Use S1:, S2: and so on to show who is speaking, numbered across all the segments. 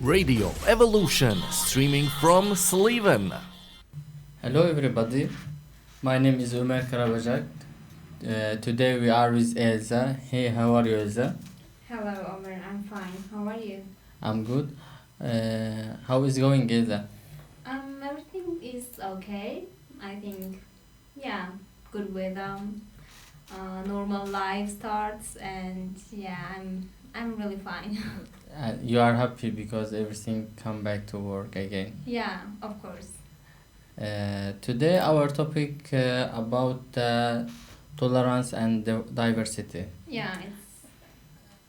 S1: Radio Evolution, streaming from Sizin.
S2: Hello everybody, my name is Ömer. Today we are with Elza. Hey, how are you, Elza?
S3: Hello, Ömer. I'm fine. How are you?
S2: I'm good. How is going, Elza?
S3: Everything is okay. I think, yeah, good weather. Normal life starts, and yeah, I'm really fine.
S2: You are happy because everything come back to work again.
S3: Yeah, of course.
S2: Today our topic about tolerance and diversity.
S3: Yeah, it's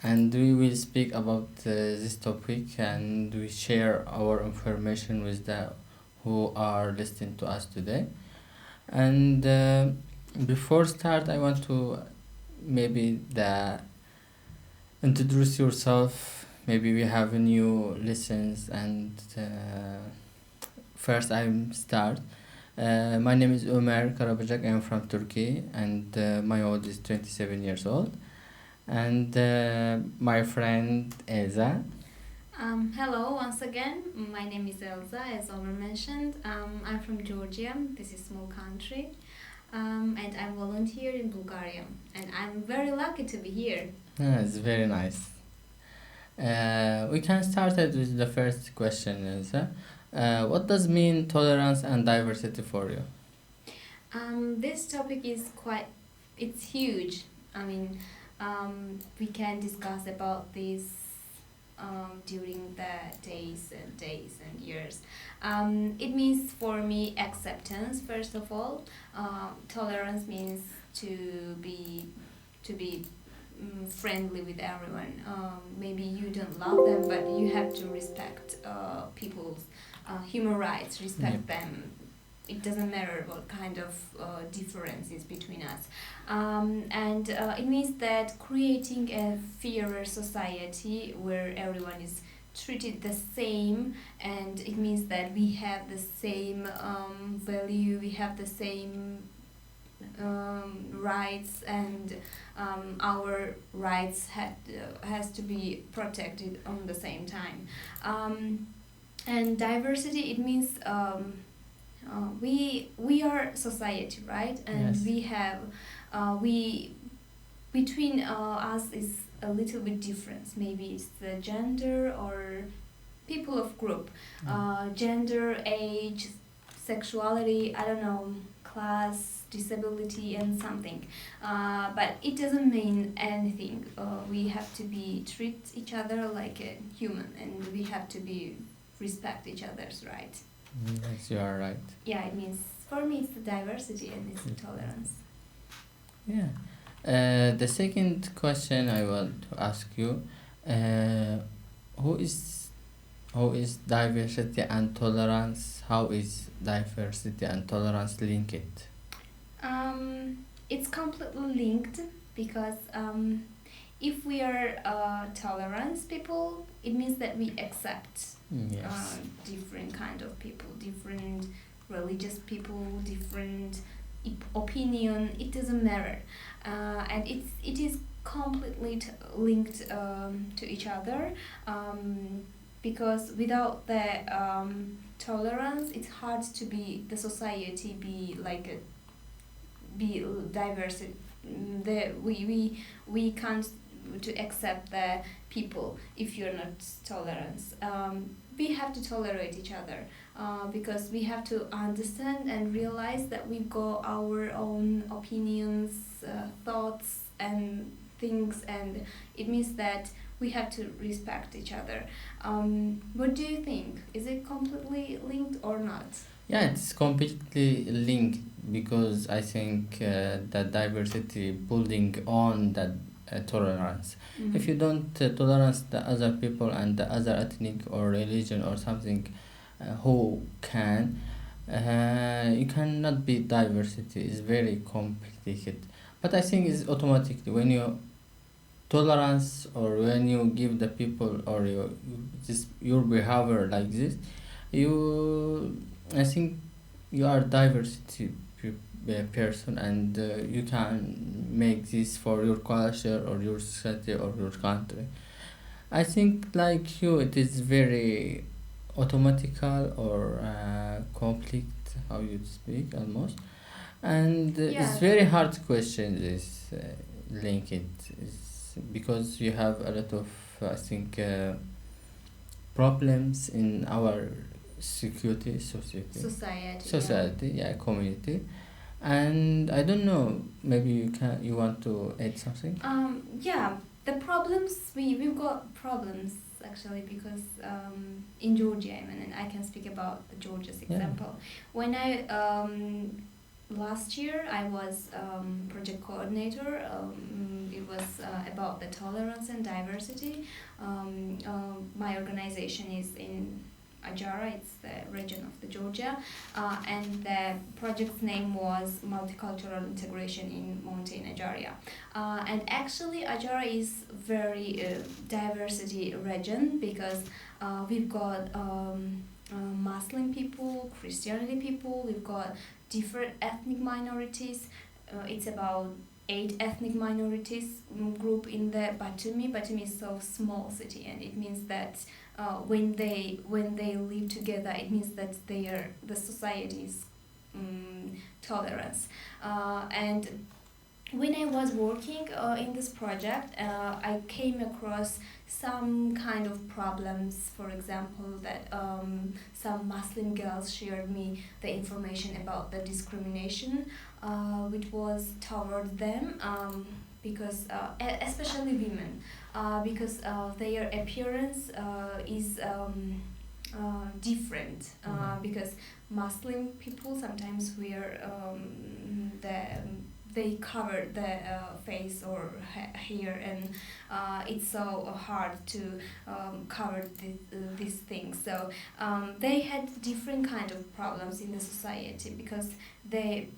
S2: And we will speak about this topic and we share our information with the who are listening to us today. And before start, I want to maybe introduce yourself. Maybe we have new listens and first I'm start. My name is Ömer. I'm from Turkey and my age is 27 years old. And my friend Elza.
S3: Hello once again. My name is Elza, as Ömer mentioned. I'm from Georgia. This is a small country. And I'm volunteer in Bulgaria. And I'm very lucky to be here.
S2: It's very nice. We can start it with the first question, Elza. What does mean tolerance and diversity for you?
S3: This topic is it's huge. I mean, we can discuss about this during the days and years. It means for me acceptance, first of all. Tolerance means to be friendly with everyone. Maybe you don't love them, but you have to respect people's human rights, respect them. It doesn't matter what kind of difference is between us. And it means that creating a fairer society where everyone is treated the same, and it means that we have the same value, we have the same rights, and our rights has to be protected on the same time. And diversity, it means we are society, right? And
S2: Yes.
S3: we have between us is a little bit difference. Maybe it's the gender or people of group, gender, age, sexuality, I don't know, class, disability, and something. But it doesn't mean anything. We have to treat each other like a human, and we have to respect each other's right.
S2: Yes, you are right.
S3: Yeah, it means for me it's the diversity and it's the tolerance.
S2: Yeah. The second question I want to ask you, who is diversity and tolerance? How is diversity and tolerance linked?
S3: It's completely linked because if we are tolerant people, it means that we accept
S2: Yes.
S3: different kind of people, different religious people, different opinion. It doesn't matter, and it is completely linked to each other. Because without the tolerance, it's hard to be the society be diverse. We can't to accept the people if you're not tolerant. We have to tolerate each other because we have to understand and realize that we've got our own opinions, thoughts, and things, and it means that we have to respect each other. What do you think? Is it completely linked or not?
S2: Yeah, it's completely linked because I think that diversity building on that tolerance.
S3: Mhm.
S2: If you don't tolerance the other people and the other ethnic or religion or something, who can, you cannot be diversity. It's very complicated. But I think it's automatically when you tolerance or when you give the people or your behavior like this, I think you are diversity person and you can make this for your culture or your society or your country. I think like you, it is very automatical or conflict, how you speak almost, and
S3: Yeah.
S2: it's very hard question this link it is because you have a lot of I think problems in our security society, yeah, community, and I don't know, maybe you want to add something.
S3: Yeah, the problems we've got problems actually because in Georgia, I mean, and I can speak about Georgia's
S2: Yeah.
S3: example. When I last year I was project coordinator. It was about the tolerance and diversity. My organization is in Ajara, it's the region of the Georgia, and the project's name was Multicultural Integration in Mountain Ajaria. And actually Ajara is very diversity region because we've got Muslim people, Christianity people, we've got different ethnic minorities. It's about 8 ethnic minorities group in the Batumi. Batumi is so small city, and it means that when they live together, it means that the society is tolerance. And when I was working in this project, I came across some kind of problems. For example, that some Muslim girls shared me the information about the discrimination which was toward them because especially women because their appearance is different because Muslim people sometimes wear they cover the face or hair, and it's so hard to cover these things. So they had different kind of problems in the society because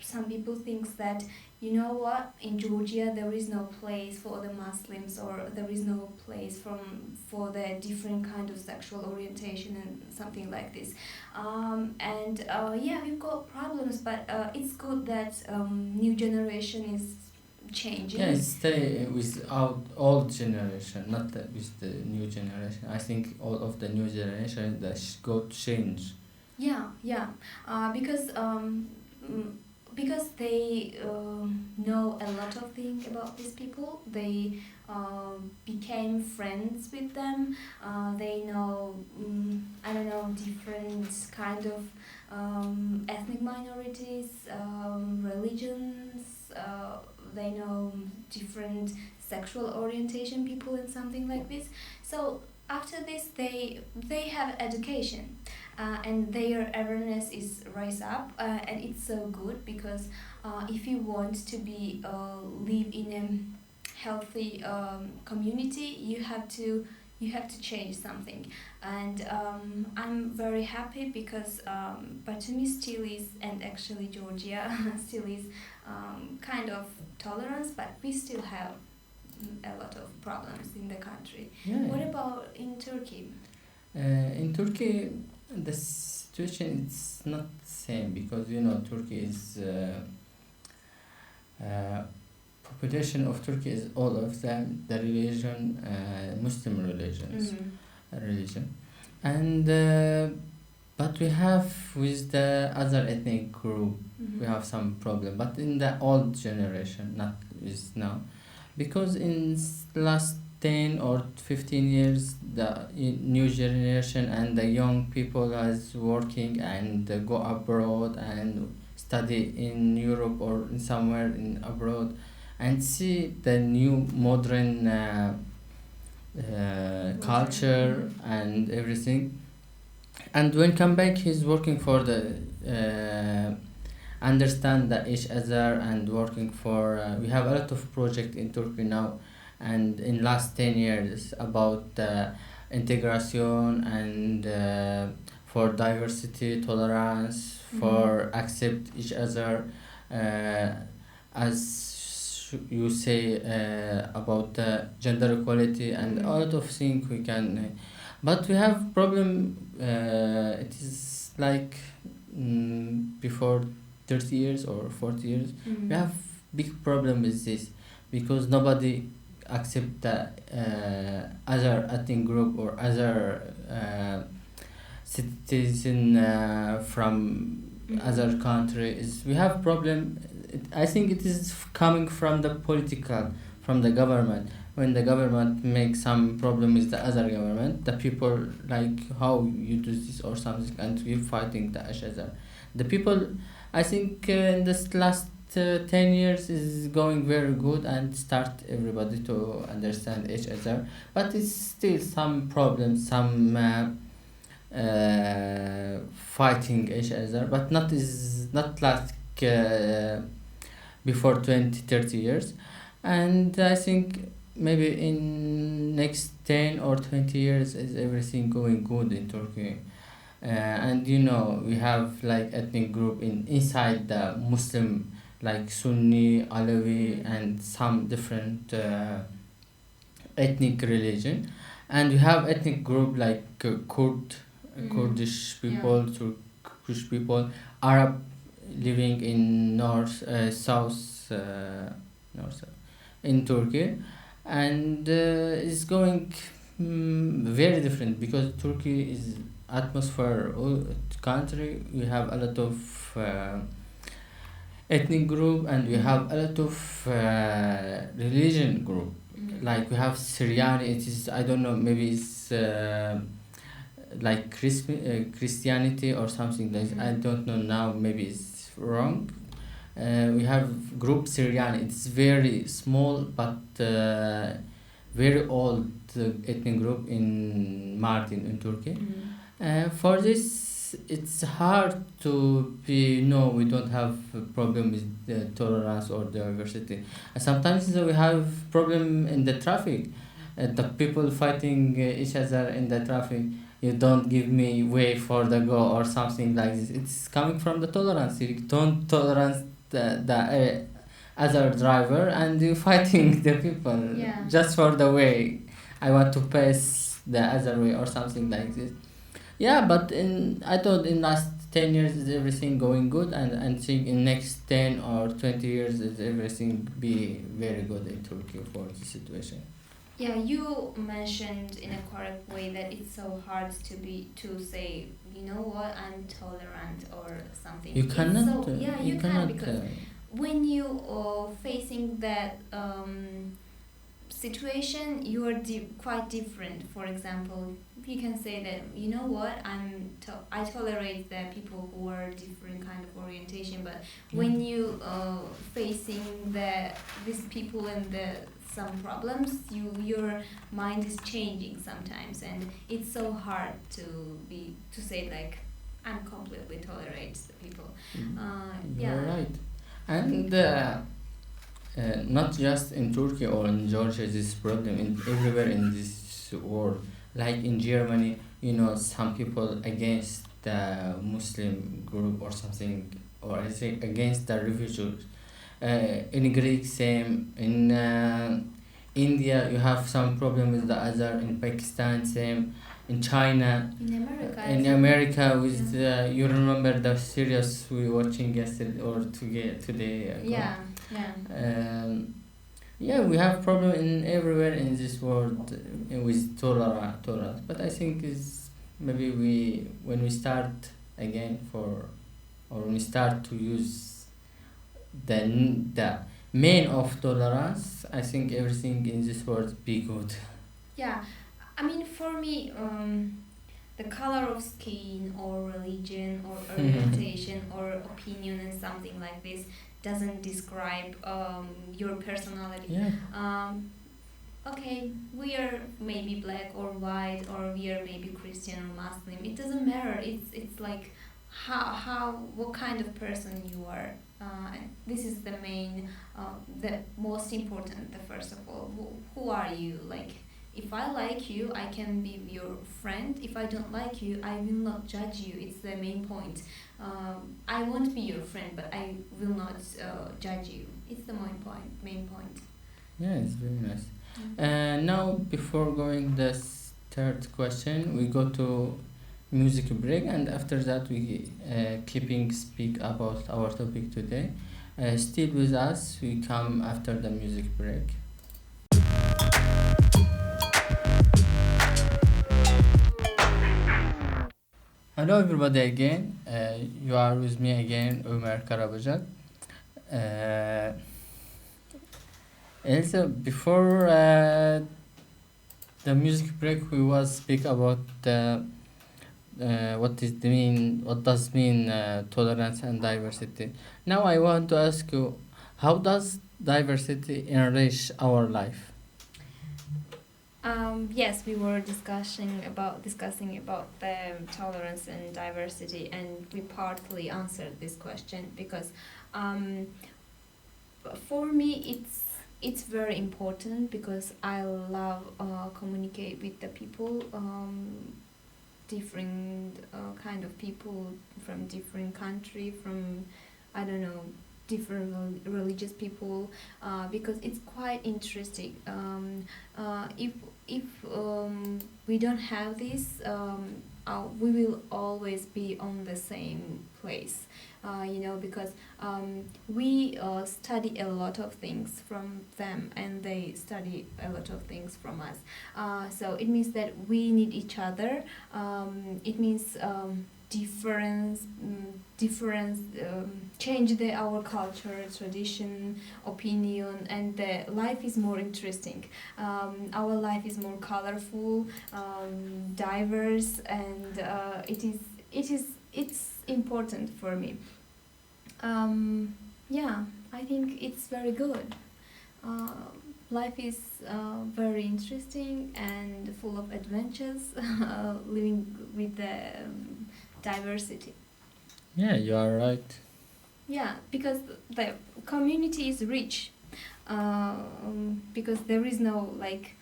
S3: some people think that, you know what, in Georgia there is no place for the Muslims, or there is no place for the different kind of sexual orientation and something like this. Yeah, we've got problems, but it's good that new generation is changing.
S2: Yeah, stay with our old generation, not with the new generation. I think all of the new generation that go change.
S3: Yeah, because they know a lot of things about these people. They became friends with them. They know I don't know, different kind of ethnic minorities, religions. They know different sexual orientation people and something like this. So after this, they have education. And their awareness is rise up, and it's so good because if you want to be live in a healthy community, you have to change something. And I'm very happy because Batumi still is, and actually Georgia still is kind of tolerance, but we still have a lot of problems in the country.
S2: Yeah.
S3: What about in Turkey?
S2: In Turkey, the situation is not the same because Turkey is population of Turkey is all of them the religion Muslim religions religion, and but we have with the other ethnic group we have some problem, but in the old generation, not with now, because in last 10 or 15 years the new generation and the young people is working and go abroad and study in Europe or in somewhere in abroad and see the new modern culture and everything, and when come back he's working for the understand the each other and working for we have a lot of project in Turkey now and in last 10 years about integration and for diversity, tolerance, for accept each other, as you say about gender equality and a lot of things we can, but we have problem. It is like before 30 years or 40 years we have big problem with this because nobody accept the other ethnic group or other citizen from other country is we have problem. I think it is coming from the political, from the government. When the government makes some problem with the other government, the people like how you do this or something, and we fighting the each other. The people, I think in this last 10 years is going very good and start everybody to understand each other, but it's still some problems, some fighting each other, but not like before 20-30 years. And I think maybe in next 10 or 20 years is everything going good in Turkey. And we have like ethnic group inside the Muslim, like Sunni, Alawi, and some different ethnic religion. And we have ethnic group like Kurdish people, Turkish people, Arab living in south in Turkey, and it's going very different because Turkey is atmosphere country. We have a lot of ethnic group, and we have a lot of religion group. Like we have Syrian. It is, I don't know, maybe it's like Christianity or something like that. I don't know now. Maybe it's wrong. We have group Syrian. It's very small but very old ethnic group in Mardin in Turkey. For this, it's hard to be. No, we don't have a problem with the tolerance or diversity. Sometimes we have problem in the traffic. The people fighting each other in the traffic. You don't give me way for the go or something like this. It's coming from the tolerance. You don't tolerance the other driver, and you fighting the people just for the way. I want to pass the other way or something like this. Yeah, but I thought in last 10 years is everything going good, and think in next 10 or 20 years is everything be very good in Turkey for the situation.
S3: Yeah, you mentioned in a correct way that it's so hard to say, you know what, I'm tolerant or something.
S2: You cannot.
S3: You can, because when you facing that situation, you are quite different. For example, you can say that, you know what, I tolerate the people who are different kind of orientation, but when you facing these people and some problems, your mind is changing sometimes, and it's so hard to say like I'm completely tolerate the people.
S2: You're right. And not just in Turkey or in Georgia, this problem everywhere in this world. Like in Germany, some people against the Muslim group or something, or I say against the refugees. In Greek, same. In India, you have some problem with the other. In Pakistan, same. In China. In America, with you remember the series we watching yesterday or today ago? Yeah, we have problem in everywhere in this world with tolerance. But I think is maybe when we start again when we start to use the main of tolerance, I think everything in this world be good.
S3: Yeah, I mean, for me, the color of skin or religion or orientation or opinion and something like this doesn't describe your personality.
S2: Yeah.
S3: Okay, we are maybe black or white, or we are maybe Christian or Muslim. It doesn't matter. It's like what kind of person you are. And this is the most important. The first of all, who are you? Like, if I like you, I can be your friend. If I don't like you, I will not judge you. It's the main point. I won't be your friend, but I will not judge you. It's the main point.
S2: Yeah, it's very nice. Now, before going the third question, we go to music break, and after that we keeping speak about our topic today. Still with us, we come after the music break. Hello everybody again. You are with me again, Ömer Karabajak. Elza, before the music break, we was speak about what does mean tolerance and diversity. Now I want to ask you, how does diversity enrich our life?
S3: Yes, we were discussing about the tolerance and diversity, and we partly answered this question because for me it's very important because I love communicate with the people, different kind of people from different country, from I don't know, different religious people, because it's quite interesting. If we don't have this, we will always be on the same place, because we study a lot of things from them and they study a lot of things from us. So it means that we need each other. It means difference change our culture, tradition, opinion, and the life is more interesting. Our life is more colorful, diverse, and it's important for me. I think it's very good. Life is very interesting and full of adventures, living with the diversity.
S2: Yeah, you are right.
S3: Yeah, because the community is rich, because there is no like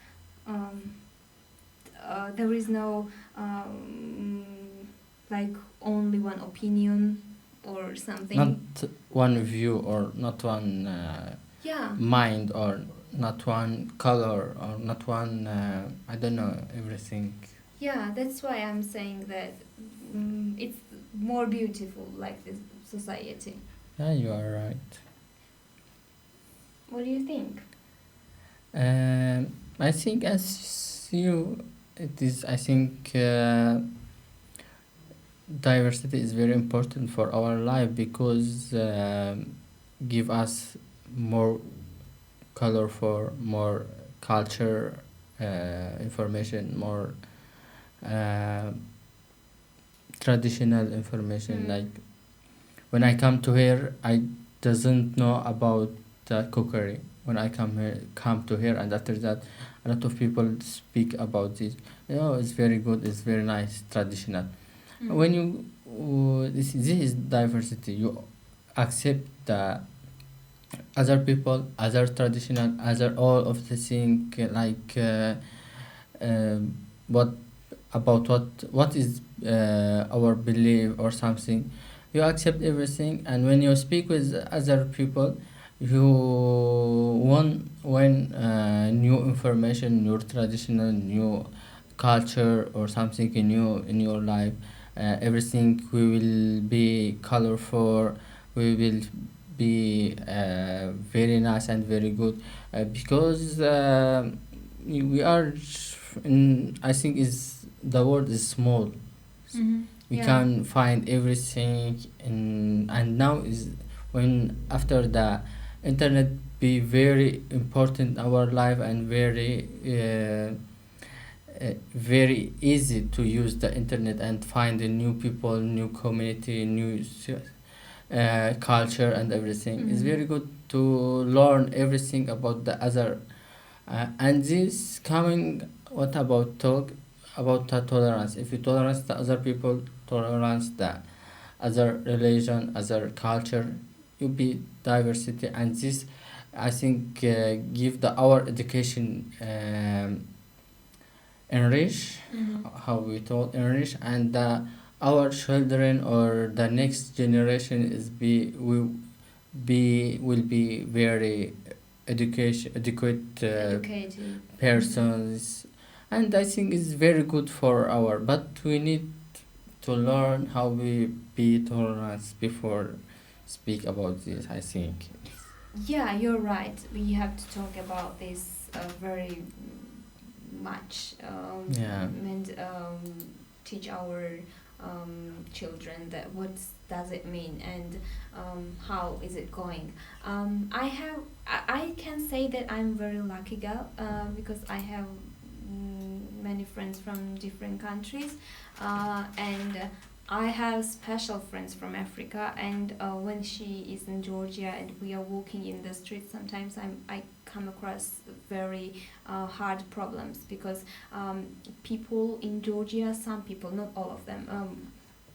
S3: only one opinion or something.
S2: Not one view or not one
S3: Yeah.
S2: mind or not one color or not one I don't know, everything.
S3: Yeah, that's why I'm saying that it's more beautiful like this society.
S2: Yeah, you are right.
S3: What do you think?
S2: I think as you, it is. I think diversity is very important for our life because give us more colorful, more culture, information, more traditional information. Like when I come to here, I doesn't know about the cookery. When I come to here, and after that, a lot of people speak about this. It's very good. It's very nice, traditional. When you this is diversity. You accept the other people, other traditional, other all of the thing like what about what is our belief or something. You accept everything, and when you speak with other people, you want when new information, new traditional, new culture or something new in your life. Everything we will be colorful. We will be very nice and very good because we are. I think is the world is small. We can find everything and now is when after the internet be very important in our life and very easy to use the internet and find a new people, new community, new culture and everything. It's very good to learn everything about the other and this coming what about talk about the tolerance. If you tolerance the other people, tolerance the other religion, other culture, you be diversity, and this I think give the our education enrich how we told enrich and our children or the next generation is will be very adequate
S3: Educated.
S2: persons, and I think it's very good for our. But we need to learn how we be tolerant before speak about this. I think.
S3: Yeah, you're right. We have to talk about this very much
S2: Yeah.
S3: and teach our children, that what does it mean and how is it going. I can say that I'm very lucky girl because I have many friends from different countries and I have special friends from Africa, and when she is in Georgia and we are walking in the street, sometimes I come across very hard problems because people in Georgia, some people, not all of them,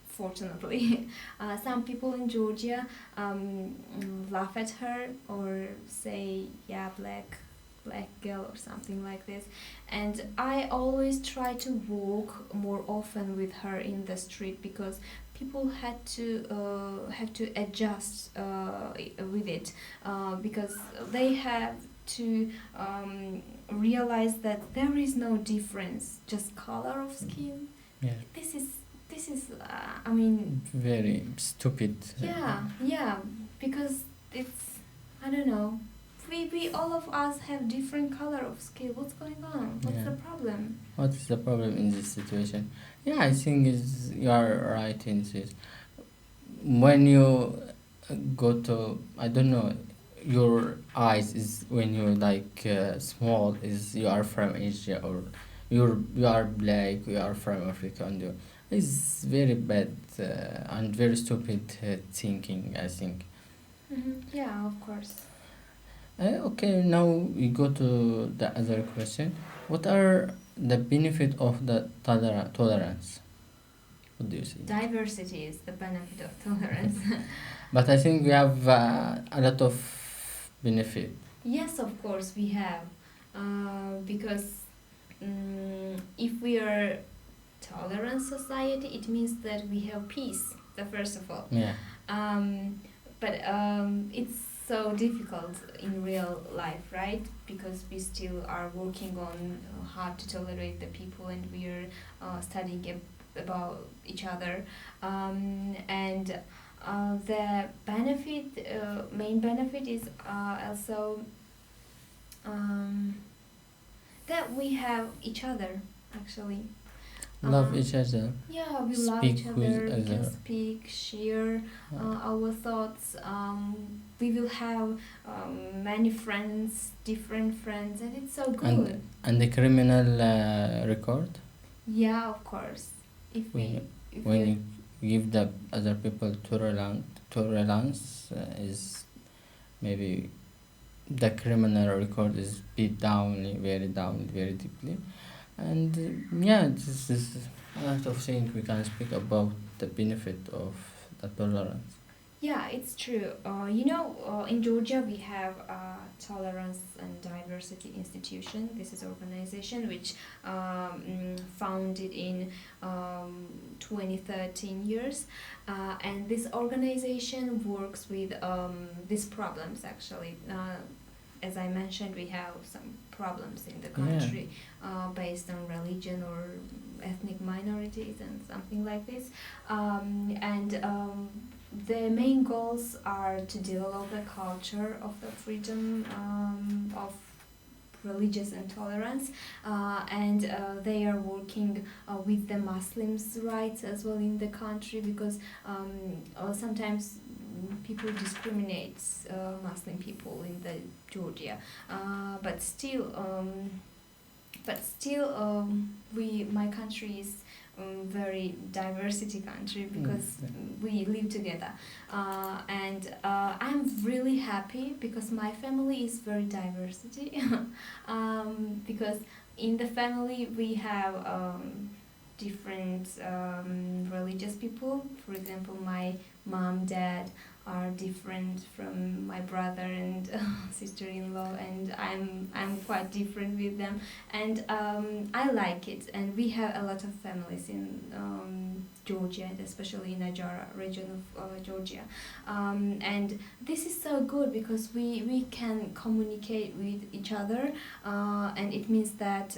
S3: fortunately, some people in Georgia laugh at her or say, yeah, black girl or something like this, and I always try to walk more often with her in the street because people have to adjust with it because they have to realize that there is no difference, just color of skin.
S2: Yeah.
S3: This is I mean,
S2: Very stupid.
S3: yeah, because it's, I don't know, we all of us have different color of skin. What's going on? What's
S2: Yeah.
S3: the problem?
S2: What is the problem in this situation? Yeah, I think you are right in this. When you go to, I don't know, your eyes is when you like small is you are from Asia, or you are black, you are from Africa, and it's very bad and very stupid thinking, I think.
S3: Yeah, of course.
S2: Okay, now we go to the other question. What are the benefit of the tolerance? What do you think?
S3: Diversity is the benefit of tolerance.
S2: But I think we have a lot of benefit.
S3: Yes, of course we have, because if we are tolerant society, it means that we have peace. The first of all.
S2: Yeah.
S3: But it's so difficult in real life, right? Because we still are working on how to tolerate the people, and we are studying about each other, and the benefit, main benefit is also that we have each other actually.
S2: Love each other.
S3: Yeah, we love
S2: Speak
S3: each
S2: with
S3: other. We can
S2: other.
S3: speak, share our thoughts. We will have many friends, different friends, and it's so good.
S2: And the criminal record,
S3: Yeah, of course. If we, if
S2: when
S3: we,
S2: you give the other people tolerance is maybe the criminal record is beat down, very deeply. And yeah, this is a lot of things we can speak about the benefit of the tolerance.
S3: yeah, it's true. In Georgia we have Tolerance and Diversity Institution. This is organization which founded in 2013 years, and this organization works with these problems actually. As I mentioned, we have some problems in the country based on religion or ethnic minorities and something like this. The main goals are to develop the culture of the freedom of religious intolerance, and they are working with the Muslims' rights as well in the country, because sometimes people discriminate Muslim people in the Georgia, but still my country is very diversity country because we live together, and I'm really happy because my family is very diversity, because in the family we have different religious people. For example, my mom, dad are different from my brother and sister-in-law, and I'm quite different with them, and I like it. And we have a lot of families in Georgia, and especially in Najara region of Georgia, and this is so good because we can communicate with each other, and it means that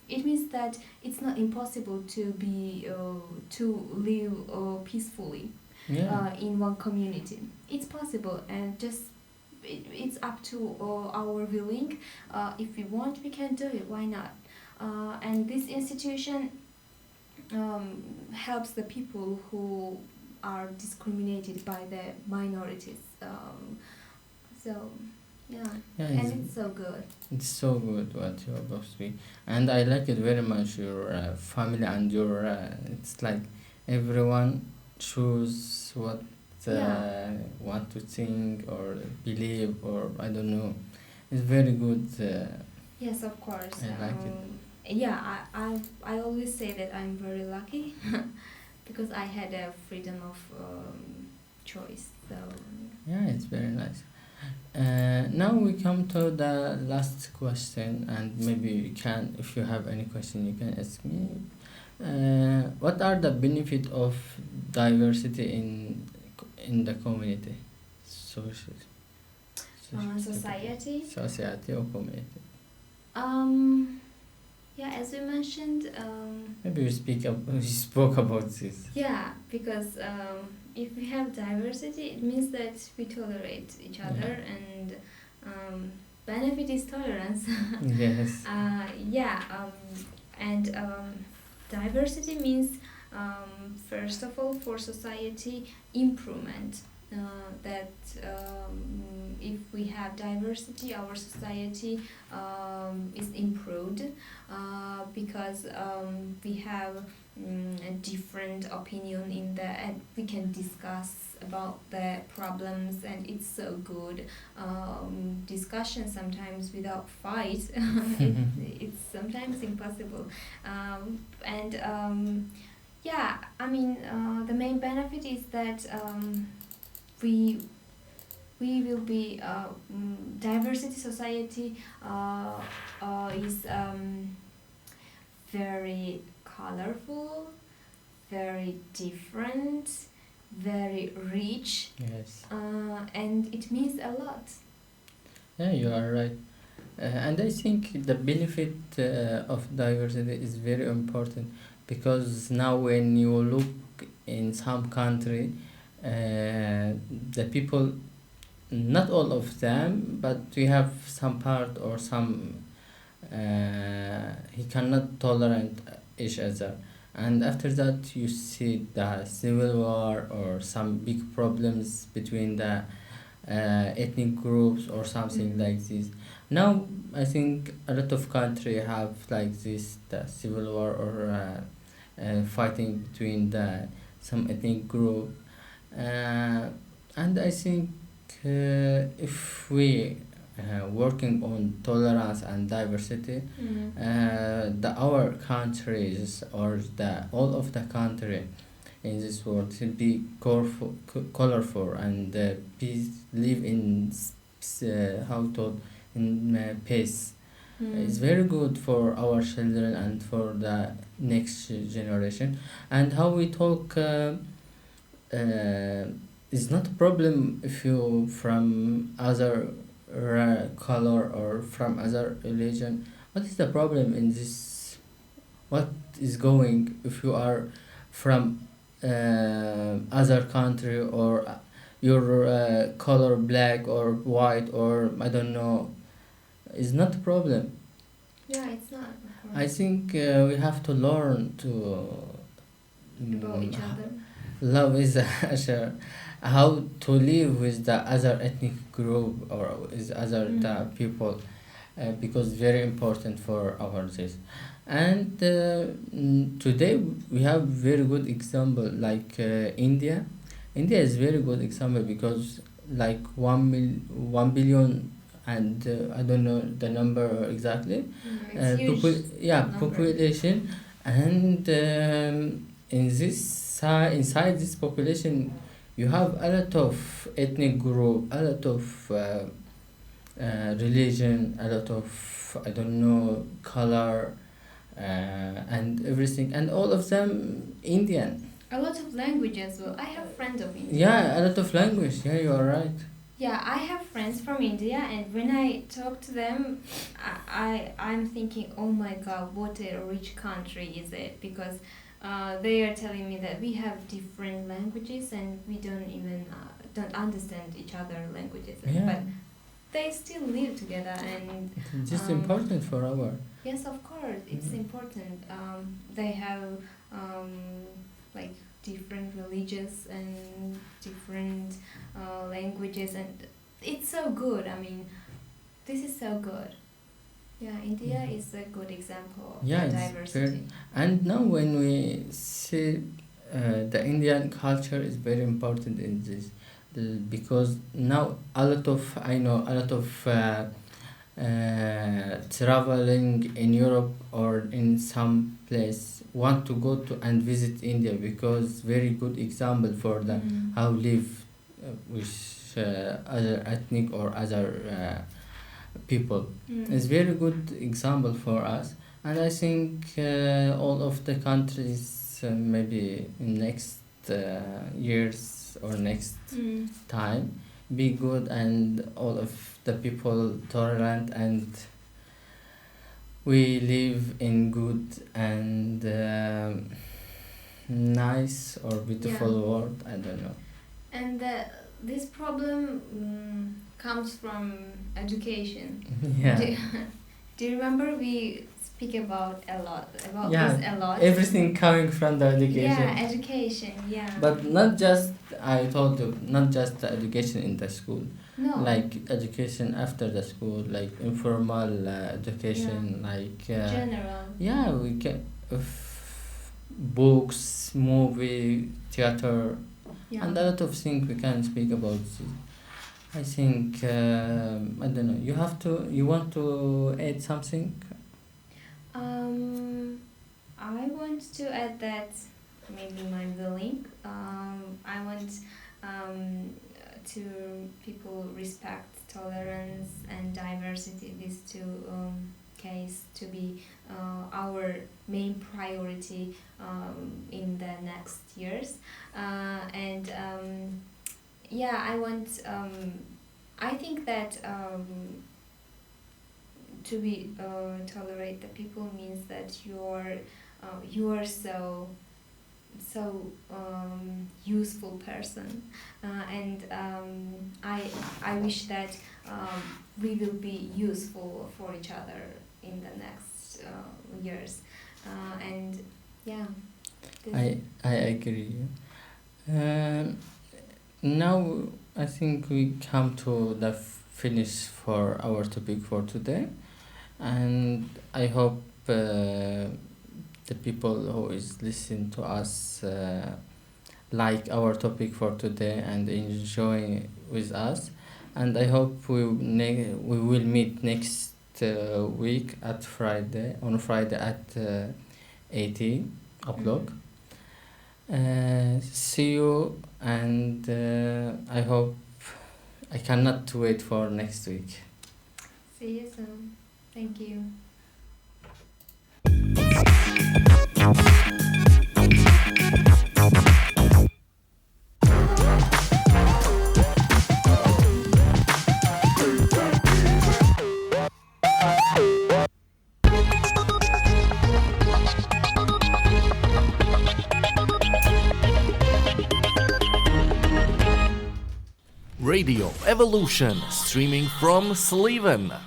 S3: it's not impossible to live peacefully in one community. It's possible, and just it's up to our willing. If we want, we can do it. Why not? And this institution helps the people who are discriminated by the minorities. So yeah,
S2: Yeah,
S3: and it's so good.
S2: it's so good what you're about to speak, and I like it very much. Your family and your it's like everyone choose what
S3: Yeah.
S2: want to think or believe or I don't know. It's very good.
S3: Yes, of course.
S2: I like it.
S3: Yeah, I always say that I'm very lucky because I had a freedom of choice. So
S2: Yeah, it's very nice. Now we come to the last question, and maybe you can, if you have any question, you can ask me. What are the benefit of diversity in the community, social,
S3: society.
S2: society or community?
S3: Yeah, as you mentioned,
S2: Maybe we spoke about this.
S3: yeah, because if we have diversity, it means that we tolerate each other, and benefit is tolerance.
S2: Yes.
S3: Yeah, and diversity means, first of all, for society improvement. That if we have diversity, our society is improved because we have a different opinion in the, and we can discuss about the problems, and it's so good. Discussion sometimes without fight, it's sometimes impossible. Yeah, I mean, the main benefit is that we will be diversity society is very colorful, very different, very rich,
S2: Yes.
S3: and it means a lot.
S2: Yeah, you are right. And I think the benefit of diversity is very important because now when you look in some country, the people, not all of them, but we have some part or some he cannot tolerate each other, and after that you see the civil war or some big problems between the ethnic groups or something like this. Now I think a lot of country have like this the civil war or fighting between the some ethnic group, and I think if we working on tolerance and diversity, our countries or the all of the country in this world will be colorful and be live in how to in peace. It's very good for our children and for the next generation. And how we talk is not a problem if you from other color or from other religion. What is the problem in this? What is going if you are from other country or your color black or white or I don't know? Is not a problem.
S3: Yeah, it's not.
S2: I think we have to learn to
S3: About each other.
S2: love is sure, how to live with the other ethnic group or with other the people, because very important for our this. And today we have very good example like India. India is very good example because like 1 billion and I don't know the number exactly.
S3: It's huge. Number.
S2: Population, and in this inside this population you have a lot of ethnic group, a lot of religion, a lot of I don't know color, and everything, and all of them Indian.
S3: A lot of languages. Well, I have friends of India.
S2: Yeah, a lot of language. Yeah, you are right.
S3: Yeah, I have friends from India, and when I talk to them, I'm thinking, oh my God, what a rich country is it? Because they are telling me that we have different languages and we don't even don't understand each other languages.
S2: Yeah.
S3: But they still live together, and
S2: It's just important for our.
S3: yes, of course, it's important. They have like different religions and different languages, and it's so good. I mean, this is so good. Yeah, India is a good example of
S2: Yeah,
S3: the
S2: it's
S3: diversity.
S2: And now when we see the Indian culture is very important in this, because now I know a lot of traveling in Europe or in some place want to go to and visit India, because very good example for the how live with other ethnic or other people. It's very good example for us, and I think all of the countries maybe in next years or next time be good, and all of the people tolerant, and we live in good and nice or beautiful
S3: Yeah.
S2: world. I don't know.
S3: And this problem comes from education.
S2: Yeah.
S3: Do you remember we speak about this a lot?
S2: Everything coming from the education.
S3: Yeah, education. Yeah.
S2: But not just, I told you, not just the education in the school,
S3: no.
S2: like education after the school, like informal education, like
S3: general.
S2: yeah, we can books, movie, theater,
S3: Yeah.
S2: and a lot of things we can speak about. I think I don't know. You want to add something?
S3: I want to add that maybe my willing. I want to people respect tolerance and diversity. These two case to be our main priority in the next years. And yeah, I think that to be tolerate the people means that you are so useful person, and I wish that we will be useful for each other in the next years, and yeah.
S2: I agree. Now I think we come to the finish for our topic for today, and I hope the people who is listening to us like our topic for today and enjoy with us, and I hope we will meet next week at Friday at 18 o'clock. See you, and I hope I cannot wait for next week.
S3: See you soon. Thank you.
S1: Radio Evolution, streaming from Slovenia.